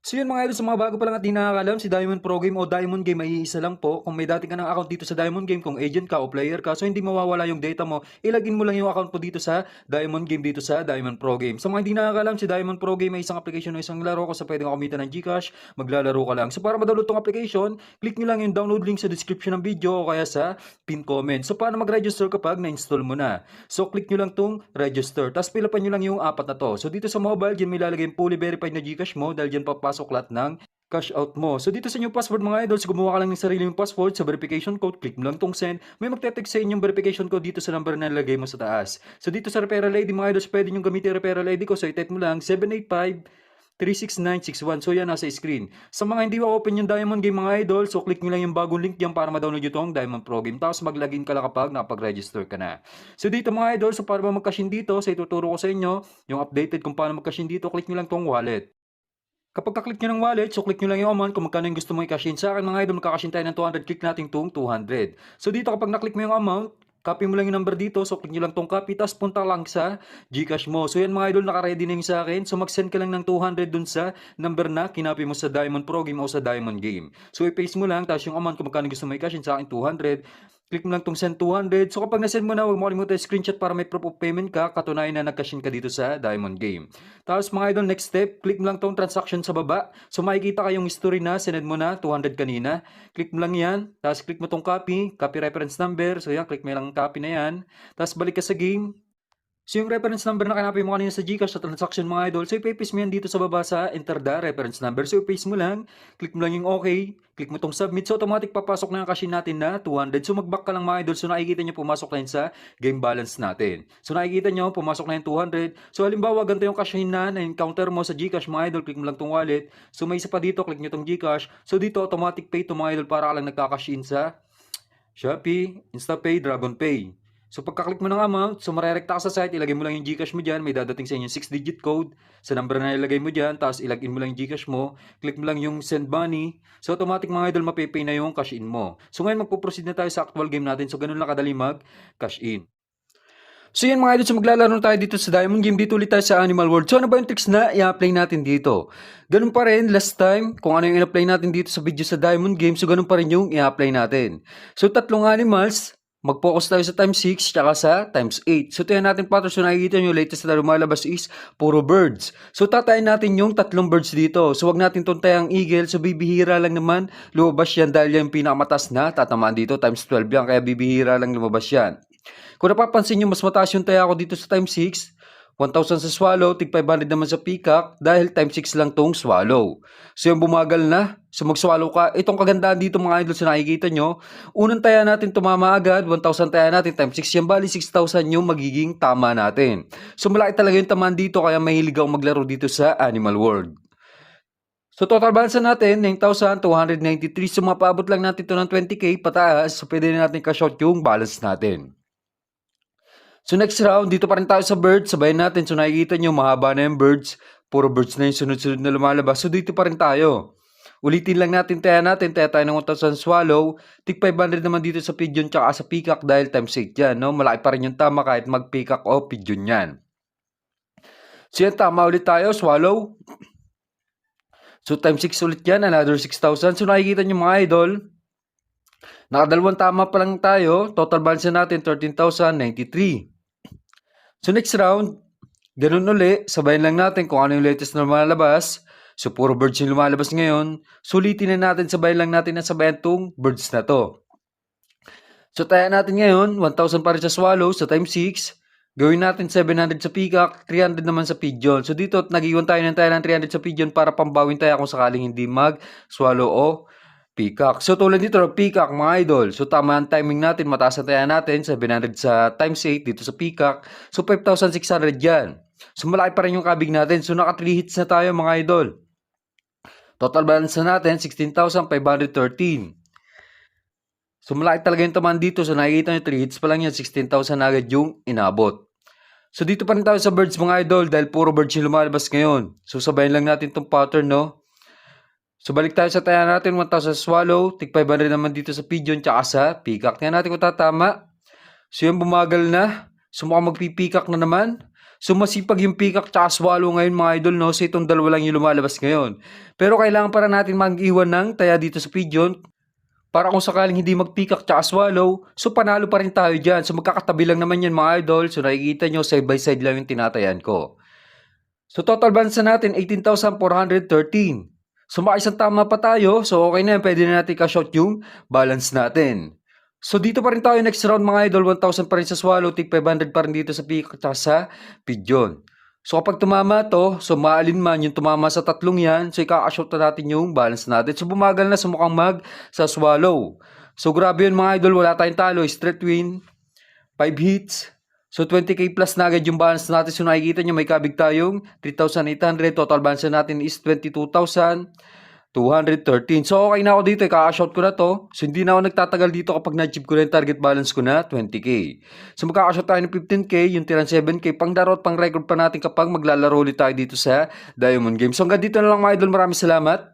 So yun mga idol, sa mga bago pa lang at di nakakalam, si Diamond Pro Game o Diamond Game ay iisa lang po. Kung may dati ka ng account dito sa Diamond Game, kung agent ka o player ka, so hindi mawawala yung data mo, ilagin mo lang yung account mo dito sa Diamond Game dito sa Diamond Pro Game. Sa mga hindi nakakalam, si Diamond Pro Game ay isang application o isang laro kung sa pwede ka kumita ng GCash, maglalaro ka lang. So para ma-download tong application, click nyo lang yung download link sa description ng video o kaya sa pin comment. So paano mag-register kapag na-install mo na? So click nyo lang tong register, tapos pilapan nyo lang yung apat na to. So dito sa mobile, dyan may lalagay yung fully verified na GCash mo dahil dyan papasok lahat ng cash out mo. So dito sa inyong password mga idols, gumawa ka lang ng sarili mong password sa verification code, click mo lang tong send. May magte-text sa inyong verification code dito sa number na nilagay mo sa taas. So dito sa referral ID mga idols, pwede nyo gamitin referral ID ko. So i-type mo lang 785-36961. So yan nasa screen. Sa mga hindi ma-open yung Diamond Game mga idol, so click nyo lang yung bagong link dyan para ma-download nyo itong Diamond Pro Game. Tapos mag-login ka lang kapag nakapag-register ka na. So dito mga idol, so para ba mag-cash in dito, so ituturo ko sa inyo yung updated kung paano mag-cash in dito, click nyo lang tong wallet. Kapag ka-click nyo ng wallet, so click nyo lang yung amount kung magkano yung gusto mo i-cash in. Sa akin mga idol, magka-cash in tayo ng 200, click natin itong 200. So dito kapag na-click mo yung amount, copy mo lang yung number dito, so click nyo lang tong copy, tapos punta lang sa Gcash mo. So yan mga idol, naka-ready na yung sa akin. So mag-send ka lang ng 200 dun sa number na kinopy mo sa Diamond Pro Game o sa Diamond Game. So i-paste mo lang, tapos yung amount kung magkano gusto mo i-cash in, sa akin 200. Click mo lang tong send 200. So kapag na-send mo na, huwag mo kalimutan screenshot para may proof of payment ka, katunayan na nag-cash in ka dito sa Diamond Game. Tapos mga idol, next step, click mo lang tong transaction sa baba. So makikita kayong history na, sinend mo na 200 kanina. Click mo lang yan. Tapos click mo tong copy reference number. So yan, click mo lang copy na yan. Tapos balik ka sa game. So yung reference number na kinapay mo kanina sa GCash sa transaction mga idol, so ipapaste mo yan dito sa baba sa enter the reference number. So ipaste mo lang, click mo lang yung okay, click mo tong submit, so automatic papasok na yung cash in natin na 200. So mag-back ka lang mga idol, so nakikita nyo pumasok na yun sa game balance natin. So nakikita nyo, pumasok na yung 200. So halimbawa, ganito yung cash in na na-encounter mo sa GCash mga idol, click mo lang tong wallet. So may isa pa dito, click nyo tong GCash. So dito automatic pay to mga idol para ka lang nagka-cash in sa Shopee, InstaPay, DragonPay. So pagka-click mo ng amount, so marerekta ka sa site, ilagay mo lang yung GCash mo dyan, may dadating sa inyo 6-digit code sa number na ilagay mo dyan, tapos ilagin mo lang yung GCash mo, click mo lang yung send money, so automatic mga idol mapipay na yung cash in mo. So ngayon magpo-proceed na tayo sa actual game natin, so ganun lang kadali mag-cash in. So yan mga idol, so maglalaro tayo dito sa Diamond Game, dito ulit tayo sa Animal World. So ano ba yung tricks na i-apply natin dito? Ganun pa rin last time, kung ano yung i-apply natin dito sa video sa Diamond Game, so ganun pa rin yung i-apply natin. So tatlong animals, mag-focus tayo sa times 6 tsaka sa times 8. So tingnan natin patterns, so nakikita nyo latest na lumalabas is puro birds. So tatayin natin yung tatlong birds dito. So wag natin tuntay ang eagle, so bibihira lang naman lumabas yan dahil yung pinakamatas na tatamaan dito, times 12 yan, kaya bibihira lang lumabas yan. Kung napapansin nyo, mas mataas yung taya ko dito sa times 6. 1,000 sa swallow, tig 500 naman sa peacock dahil times 6 lang tong swallow. So yung bumagal na, so mag-swallow ka. Itong kagandahan dito mga idol sa nakikita nyo, unang taya natin tumama agad, 1,000 taya natin times 6 yan, bali 6,000 yung magiging tama natin. So malaki talaga yung tamaan dito kaya mahilig ako maglaro dito sa Animal World. So total balance natin, 9,293. So mapaabot lang natin ito ng 20k pataas, so pwede na natin cash out yung balance natin. So next round, dito pa rin tayo sa birds. Sabayin natin. So nakikita nyo, mahaba na yung birds. Puro birds na yung sunod-sunod na lumalabas. So dito pa rin tayo. Ulitin lang natin, taya tayo ng 1,000 swallow. Tig 500 naman dito sa pigeon tsaka sa peacock dahil times 8 yan. No? Malaki pa rin yung tama kahit mag-peacock o pigeon yan. So yan, tama ulit tayo, swallow. So times 6 ulit yan, another 6,000. So nakikita nyo mga idol, nakadalawang tama pa lang tayo. Total balance natin, 13,093. So next round, ganun uli, sabayin lang natin kung ano yung latest na lumalabas. So puro birds yung lumalabas ngayon. Sulitin na natin, sabayin lang natin na sabayan tong birds na to. So taya natin ngayon, 1,000 pa rin sa swallow, sa times 6. Gawin natin 700 sa peacock, 300 naman sa pigeon. So dito, nag-iwan tayo ng taya ng 300 sa pigeon para pambawin tayo kung sakaling hindi mag-swallow o peacock. So tulad dito, peacock mga idol. So tama ang timing natin, mataas ang taya natin, 700 sa times 8 dito sa peacock. So 5,600 yan. So malaki pa rin yung kabig natin. So naka 3 hits na tayo mga idol. Total balance na natin, 16,513. So malaki talaga yung tamaan dito. So nakikita nyo, 3 hits pa lang yan, 16,000 agad yung inabot. So dito pa rin tayo sa birds mga idol dahil puro birds yung lumalabas ngayon. So sabayin lang natin itong pattern, no? So balik tayo sa taya natin, 1,000 swallow, tig 500 naman dito sa pigeon tsaka sa peacock. Tingnan natin kung tatama. So yung bumagal na. So mukhang magpipeacock na naman. So masipag yung Peacock tsaka Swallow ngayon mga idol, no? So itong dalawa lang yung lumalabas ngayon. Pero kailangan para natin mag-iwan ng taya dito sa Pigeon para kung sakaling hindi mag-Peacock tsaka Swallow, so panalo pa rin tayo dyan. So magkakatabi lang naman yan mga idol. So nakikita nyo, side by side lang yung tinatayan ko. So total balance na natin, 18,413. So makaisang tama pa tayo. So okay na yan, pwede na natin ka-shot yung balance natin. So dito pa rin tayo next round mga idol, 1,000 pa rin sa Swallow, tig 500 pa rin dito sa Peacock at sa Pigeon. So kapag tumama to, so maalin man yung tumama sa tatlong yan, so ikaka-shot na natin yung balance natin. So bumagal na sa mukhang mag sa Swallow. So grabe yun mga idol, wala tayong talo, straight win, 5 hits. So 20k plus na agad yung balance natin. So nakikita nyo may kabig tayong 3,800. Total balance natin is 22,213. So okay na ako dito. Kaka-shot ko na to. So hindi na ako nagtatagal dito kapag na-achieve ko na yung target balance ko na 20k. So magkaka-shot tayo ng 15k. Yung tirang 7k. Pang laro at pang record pa natin kapag maglalaro ulit tayo dito sa Diamond Game. So hanggang dito na lang mga idol. Maraming salamat.